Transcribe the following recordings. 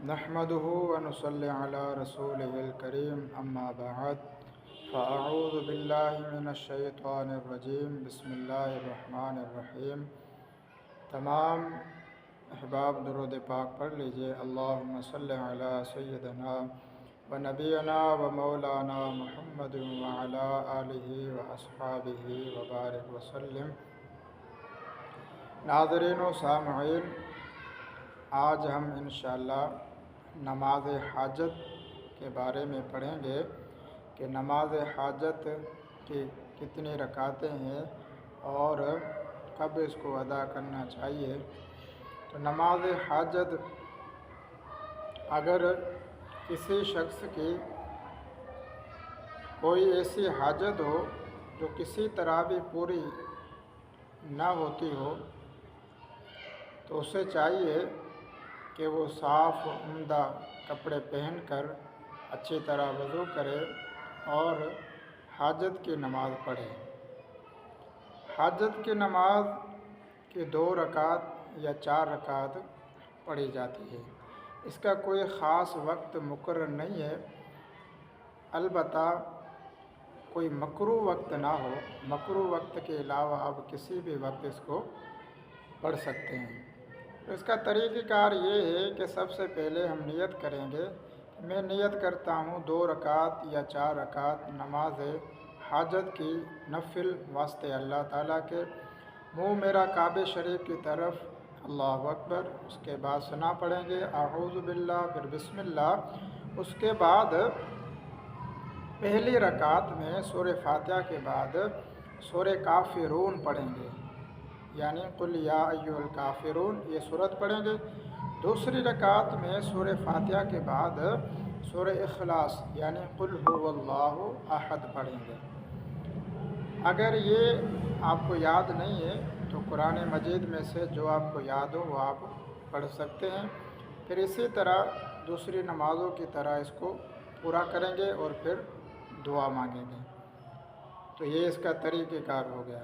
نحمده ونصلي على رسوله الكريم اما بعد فاعوذ باللہ من الشیطان الرجیم بسم اللہ الرحمن الرحیم۔ تمام احباب درود پاک پڑھ لیجئے۔ اللہم صلی علی سیدنا و نبینا و مولانا محمد وعلی آلہ و اصحابہ وبارک وسلم۔ ناظرین و سامعین، آج ہم انشاءاللہ نماز حاجت کے بارے میں پڑھیں گے کہ نماز حاجت کی کتنی رکعتیں ہیں اور کب اس کو ادا کرنا چاہیے۔ تو نماز حاجت اگر کسی شخص کی کوئی ایسی حاجت ہو جو کسی طرح بھی پوری نہ ہوتی ہو تو اسے چاہیے کہ وہ صاف عمدہ کپڑے پہن کر اچھی طرح وضو کرے اور حاجت کی نماز پڑھے۔ حاجت کی نماز کی 2 رکعت یا 4 رکعت پڑھی جاتی ہے۔ اس کا کوئی خاص وقت مقرر نہیں ہے، البتہ کوئی مکروہ وقت نہ ہو۔ مکروہ وقت کے علاوہ آپ کسی بھی وقت اس کو پڑھ سکتے ہیں۔ تو اس کا طریقہ کار یہ ہے کہ سب سے پہلے ہم نیت کریں گے۔ میں نیت کرتا ہوں 2 رکعت یا 4 رکعت نماز حاجت کی نفل واسطے اللہ تعالیٰ کے۔ منہ میرا کعبہ شریف کی طرف، اللہ اکبر، اس کے بعد ثنا پڑھیں گے، اعوذ باللہ، پھر بسم اللہ۔ اس کے بعد پہلی رکعت میں سورہ فاتحہ کے بعد سورہ کافرون پڑھیں گے، یعنی قل یا ایھا الکافرون، یہ سورت پڑھیں گے۔ دوسری رکعت میں سورہ فاتحہ کے بعد سورہ اخلاص یعنی قل ھو اللہ احد پڑھیں گے۔ اگر یہ آپ کو یاد نہیں ہے تو قرآن مجید میں سے جو آپ کو یاد ہو وہ آپ پڑھ سکتے ہیں۔ پھر اسی طرح دوسری نمازوں کی طرح اس کو پورا کریں گے اور پھر دعا مانگیں گے۔ تو یہ اس کا طریقہ کار ہو گیا۔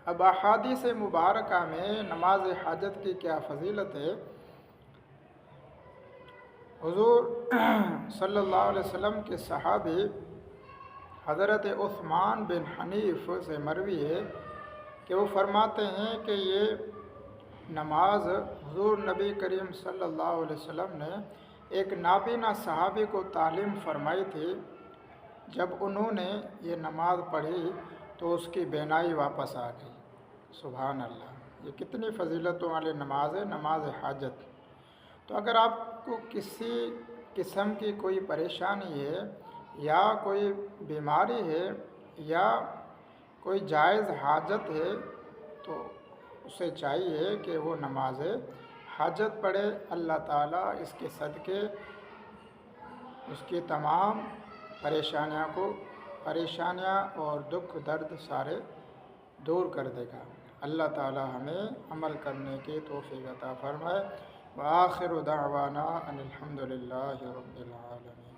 اب احادیث مبارکہ میں نماز حاجت کی کیا فضیلت ہے۔ حضور صلی اللہ علیہ وسلم کے صحابی حضرت عثمان بن حنیف سے مروی ہے کہ وہ فرماتے ہیں کہ یہ نماز حضور نبی کریم صلی اللہ علیہ وسلم نے ایک نابینا صحابی کو تعلیم فرمائی تھی۔ جب انہوں نے یہ نماز پڑھی تو اس کی بینائی واپس آ گئی۔ سبحان اللہ، یہ کتنی فضیلتوں والی نماز ہے، نماز حاجت۔ تو اگر آپ کو کسی قسم کی کوئی پریشانی ہے یا کوئی بیماری ہے یا کوئی جائز حاجت ہے تو اسے چاہیے کہ وہ نماز حاجت پڑھے۔ اللہ تعالیٰ اس کے صدقے اس کی تمام پریشانیاں اور دکھ درد سارے دور کر دے گا۔ اللہ تعالیٰ ہمیں عمل کرنے کی توفیق عطا فرمائے۔ وآخر دعوانا ان الحمد للہ رب العالمین۔